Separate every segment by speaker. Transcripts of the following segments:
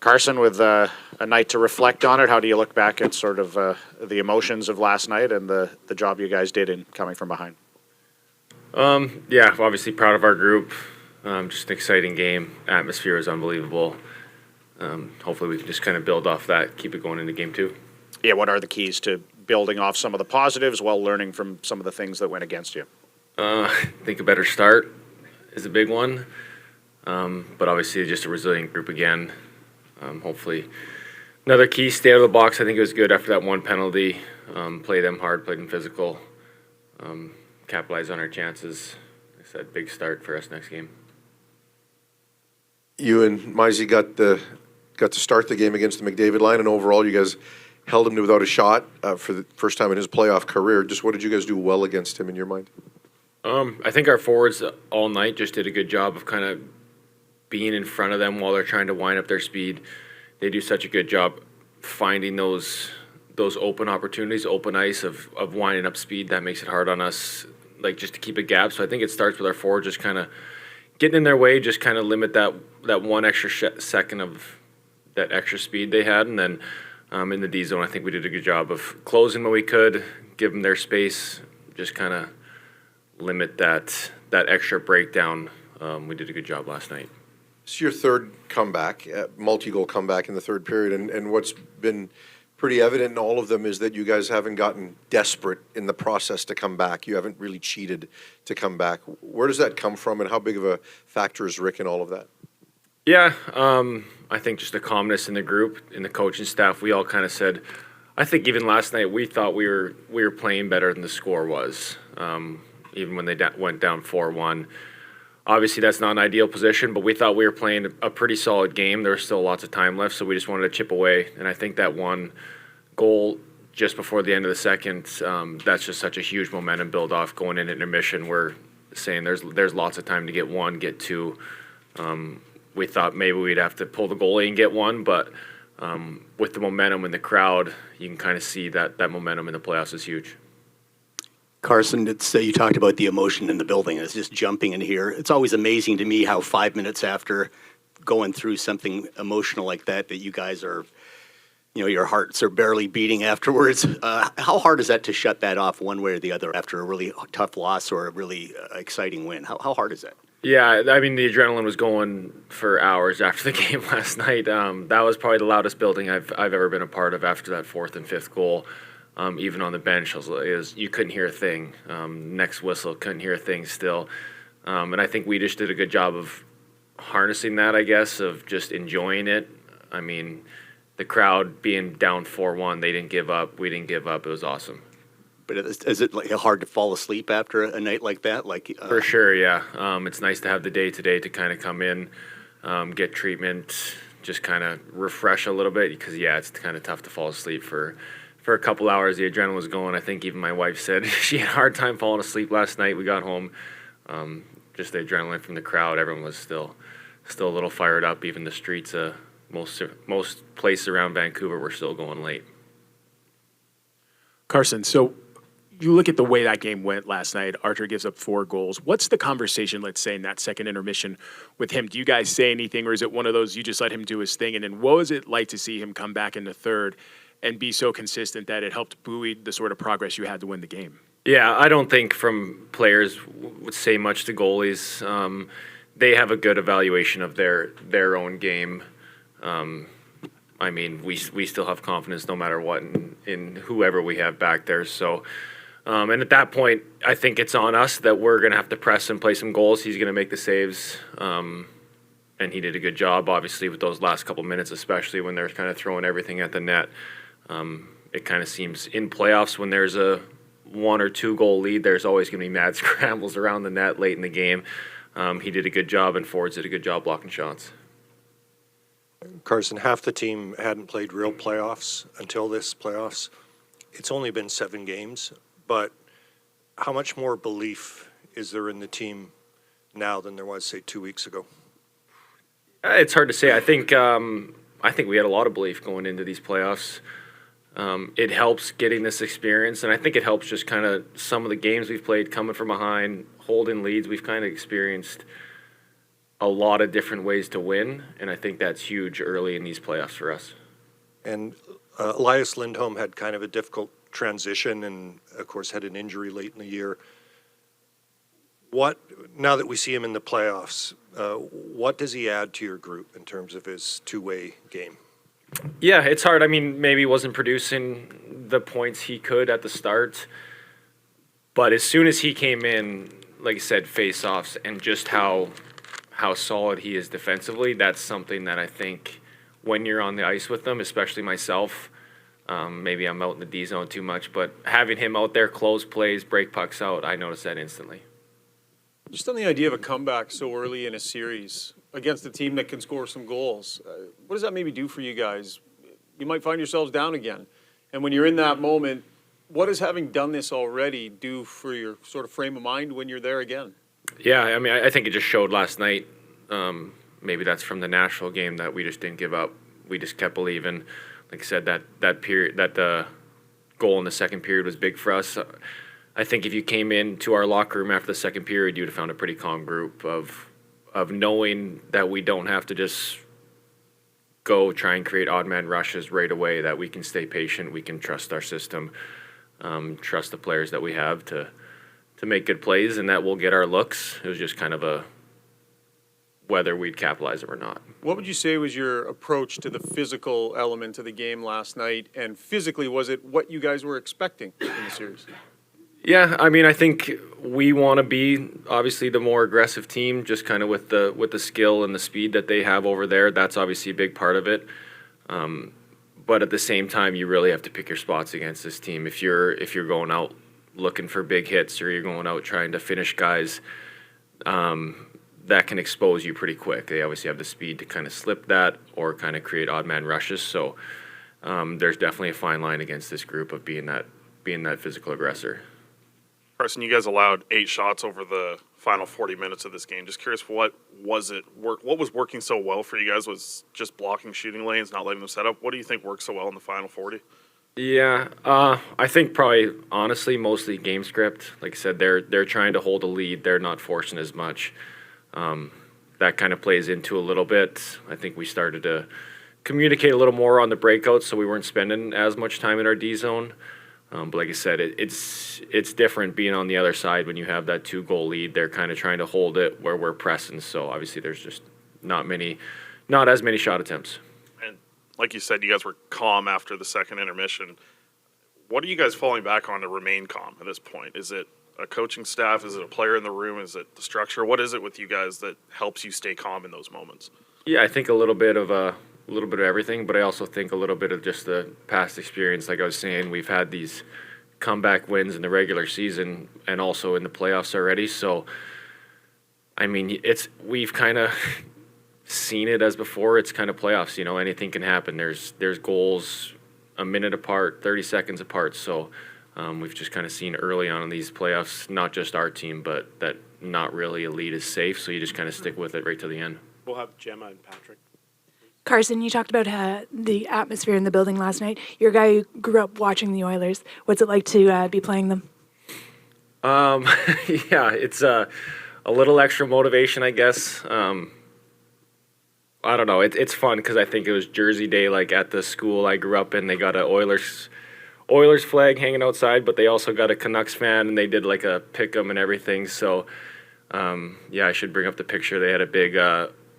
Speaker 1: Carson, with a night to reflect on it, how do you look back at sort of the emotions of last night and the job you guys did in coming from behind?
Speaker 2: Yeah, obviously proud of our group. Just an exciting game. Atmosphere is unbelievable. Hopefully we can just kind of build off that, keep it going into game two.
Speaker 1: Yeah, what are the keys to building off some of the positives while learning from some of the things that went against you?
Speaker 2: I think a better start is a big one. But obviously just a resilient group again. Hopefully another key, stay out of the box. I think it was good after that one penalty. Play them hard, play them physical. Capitalize on our chances. Like I said, big start for us next game.
Speaker 3: You and Mizey got to start the game against the McDavid line, and overall you guys held him to without a shot for the first time in his playoff career. Just what did you guys do well against him in your mind?
Speaker 2: I think our forwards all night just did a good job of kind of being in front of them while they're trying to wind up their speed. They do such a good job finding those open opportunities, open ice of winding up speed. That makes it hard on us, like just to keep a gap. So I think it starts with our forwards just kind of getting in their way, just kind of limit that one extra second of that extra speed they had. And then in the D zone, I think we did a good job of closing when we could, give them their space, just kind of limit that extra breakdown. We did a good job last night.
Speaker 3: It's your third comeback, multi-goal comeback in the third period, and what's been pretty evident in all of them is that you guys haven't gotten desperate in the process to come back. You haven't really cheated to come back. Where does that come from, and how big of a factor is Rick in all of that?
Speaker 2: Yeah, I think just the calmness in the group, in the coaching staff. We all kind of said, I think even last night we thought we were playing better than the score was, even when they went down 4-1. Obviously, that's not an ideal position, but we thought we were playing a pretty solid game. There was still lots of time left, so we just wanted to chip away. And I think that one goal just before the end of the second, that's just such a huge momentum build-off going into intermission. We're saying there's lots of time to get one, get two. We thought maybe we'd have to pull the goalie and get one, but with the momentum in the crowd, you can kind of see that momentum in the playoffs is huge.
Speaker 4: Carson, you talked about the emotion in the building. It's just jumping in here. It's always amazing to me how 5 minutes after going through something emotional like that you guys are, your hearts are barely beating afterwards. How hard is that to shut that off one way or the other after a really tough loss or a really exciting win? How hard is that?
Speaker 2: Yeah, I mean, the adrenaline was going for hours after the game last night. That was probably the loudest building I've ever been a part of after that fourth and fifth goal. Even on the bench, you couldn't hear a thing. Next whistle, couldn't hear a thing still. And I think we just did a good job of harnessing that, I guess, of just enjoying it. I mean, the crowd being down 4-1, they didn't give up. We didn't give up. It was awesome.
Speaker 4: But is it like hard to fall asleep after a night like that?
Speaker 2: For sure, yeah. It's nice to have the day today to kind of come in, get treatment, just kind of refresh a little bit because, yeah, it's kind of tough to fall asleep for a couple hours. The adrenaline was going. I think even my wife said she had a hard time falling asleep last night. We got home, just the adrenaline from the crowd. Everyone was still a little fired up. Even the streets, most places around Vancouver were still going late.
Speaker 5: Carson, so you look at the way that game went last night. Archer gives up 4 goals. What's the conversation, let's say, in that second intermission with him? Do you guys say anything, or is it one of those you just let him do his thing? And then what was it like to see him come back in the third and be so consistent that it helped buoy the sort of progress you had to win the game?
Speaker 2: Yeah, I don't think from players would say much to goalies. They have a good evaluation of their own game. I mean, we still have confidence no matter what in whoever we have back there. So, and at that point, I think it's on us that we're going to have to press and play some goals. He's going to make the saves. And he did a good job, obviously, with those last couple minutes, especially when they're kind of throwing everything at the net. It kind of seems in playoffs when there's a 1 or 2 goal lead, there's always going to be mad scrambles around the net late in the game. He did a good job, and forwards did a good job blocking shots.
Speaker 6: Carson, half the team hadn't played real playoffs until this playoffs. It's only been 7 games, but how much more belief is there in the team now than there was, say, 2 weeks ago?
Speaker 2: It's hard to say. I think we had a lot of belief going into these playoffs. It helps getting this experience, and I think it helps just kind of some of the games we've played coming from behind, holding leads. We've kind of experienced a lot of different ways to win, and I think that's huge early in these playoffs for us.
Speaker 6: And Elias Lindholm had kind of a difficult transition and, of course, had an injury late in the year. Now that we see him in the playoffs, what does he add to your group in terms of his two-way game?
Speaker 2: Yeah, it's hard. I mean, maybe he wasn't producing the points he could at the start, but as soon as he came in, like I said, face-offs and just how solid he is defensively, that's something that I think when you're on the ice with them, especially myself, maybe I'm out in the D zone too much, but having him out there, close plays, break pucks out, I notice that instantly.
Speaker 7: Just on the idea of a comeback so early in a series against a team that can score some goals, what does that maybe do for you guys? You might find yourselves down again. And when you're in that moment, what does having done this already do for your sort of frame of mind when you're there again?
Speaker 2: Yeah, I mean, I think it just showed last night. Maybe that's from the Nashville game that we just didn't give up. We just kept believing. Like I said, that period, that the goal in the second period was big for us. I think if you came into our locker room after the second period, you'd have found a pretty calm group of knowing that we don't have to just go try and create odd man rushes right away, that we can stay patient, we can trust our system, trust the players that we have to make good plays, and that we'll get our looks. It was just kind of a whether we'd capitalize it or not.
Speaker 7: What would you say was your approach to the physical element of the game last night? And physically, was it what you guys were expecting in the series?
Speaker 2: Yeah, I mean, I think we want to be obviously the more aggressive team, just kind of with the skill and the speed that they have over there. That's obviously a big part of it. But at the same time, you really have to pick your spots against this team. If you're going out looking for big hits or you're going out trying to finish guys, that can expose you pretty quick. They obviously have the speed to kind of slip that or kind of create odd man rushes. So there's definitely a fine line against this group of being that physical aggressor.
Speaker 8: Carson, you guys allowed 8 shots over the final 40 minutes of this game. Just curious, what was working so well for you guys? Was just blocking shooting lanes, not letting them set up? What do you think worked so well in the final 40?
Speaker 2: Yeah, I think probably honestly mostly game script. Like I said, they're trying to hold a lead. They're not forcing as much. That kind of plays into a little bit. I think we started to communicate a little more on the breakouts, so we weren't spending as much time in our D zone. But like I said, it's different being on the other side when you have that 2-goal lead. They're kind of trying to hold it where we're pressing. So obviously there's just not as many shot attempts.
Speaker 8: And like you said, you guys were calm after the second intermission. What are you guys falling back on to remain calm at this point? Is it a coaching staff? Is it a player in the room? Is it the structure? What is it with you guys that helps you stay calm in those moments?
Speaker 2: Yeah, I think a little bit of everything, but I also think a little bit of just the past experience. Like I was saying, we've had these comeback wins in the regular season and also in the playoffs already. So, I mean, we've kind of seen it as before. It's kind of playoffs. You know, anything can happen. There's goals a minute apart, 30 seconds apart. So we've just kind of seen early on in these playoffs, not just our team, but that not really a lead is safe. So you just kind of stick with it right to the end.
Speaker 5: We'll have Gemma and Patrick.
Speaker 9: Carson, you talked about the atmosphere in the building last night. You're a guy who grew up watching the Oilers. What's it like to be playing them?
Speaker 2: Yeah, it's a little extra motivation, I guess. I don't know. It's fun because I think it was Jersey Day, like at the school I grew up in. They got a Oilers flag hanging outside, but they also got a Canucks fan, and they did like a pick 'em and everything. So, yeah, I should bring up the picture. They had a big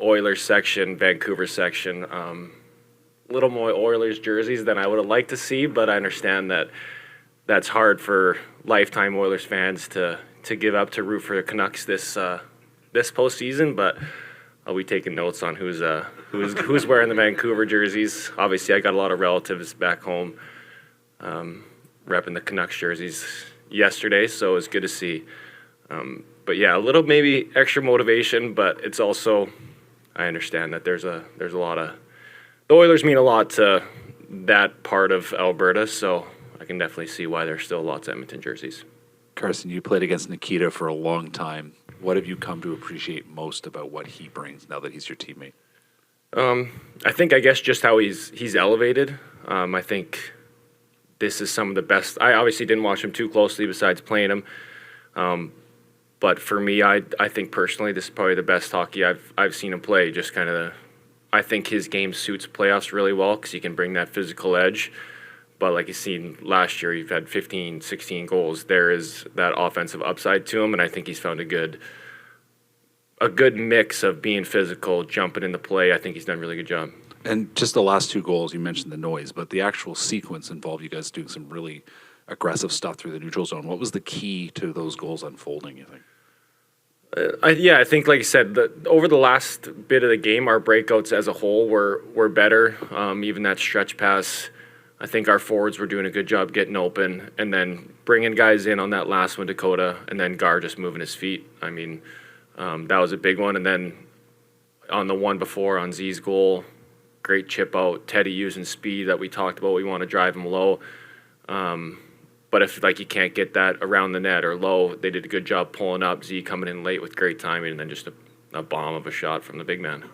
Speaker 2: Oilers section, Vancouver section, little more Oilers jerseys than I would have liked to see, but I understand that that's hard for lifetime Oilers fans to give up to root for the Canucks this postseason. But I'll be taking notes on who's wearing the Vancouver jerseys. Obviously, I got a lot of relatives back home repping the Canucks jerseys yesterday, so it's good to see. But yeah, a little maybe extra motivation, but it's also, I understand that there's a lot of, the Oilers mean a lot to that part of Alberta, so I can definitely see why there's still lots of Edmonton jerseys.
Speaker 10: Carson, you played against Nikita for a long time. What have you come to appreciate most about what he brings now that he's your teammate?
Speaker 2: I guess just how he's elevated. I think this is some of the best. I obviously didn't watch him too closely besides playing him. But for me, I think personally, this is probably the best hockey I've seen him play. Just kind of, I think his game suits playoffs really well because he can bring that physical edge. But like you've seen last year, you've had 15, 16 goals. There is that offensive upside to him, and I think he's found a good mix of being physical, jumping into play. I think he's done a really good job.
Speaker 10: And just the last 2 goals, you mentioned the noise, but the actual sequence involved you guys doing some really aggressive stuff through the neutral zone. What was the key to those goals unfolding, you think?
Speaker 2: I think, like you said, over the last bit of the game, our breakouts as a whole were better. Even that stretch pass, I think our forwards were doing a good job getting open and then bringing guys in on that last one, Dakota, and then Gar just moving his feet. I mean, that was a big one. And then on the one before, on Z's goal, great chip out. Teddy using speed that we talked about. We want to drive him low. But if like you can't get that around the net or low, they did a good job pulling up. Z coming in late with great timing, and then just a bomb of a shot from the big man.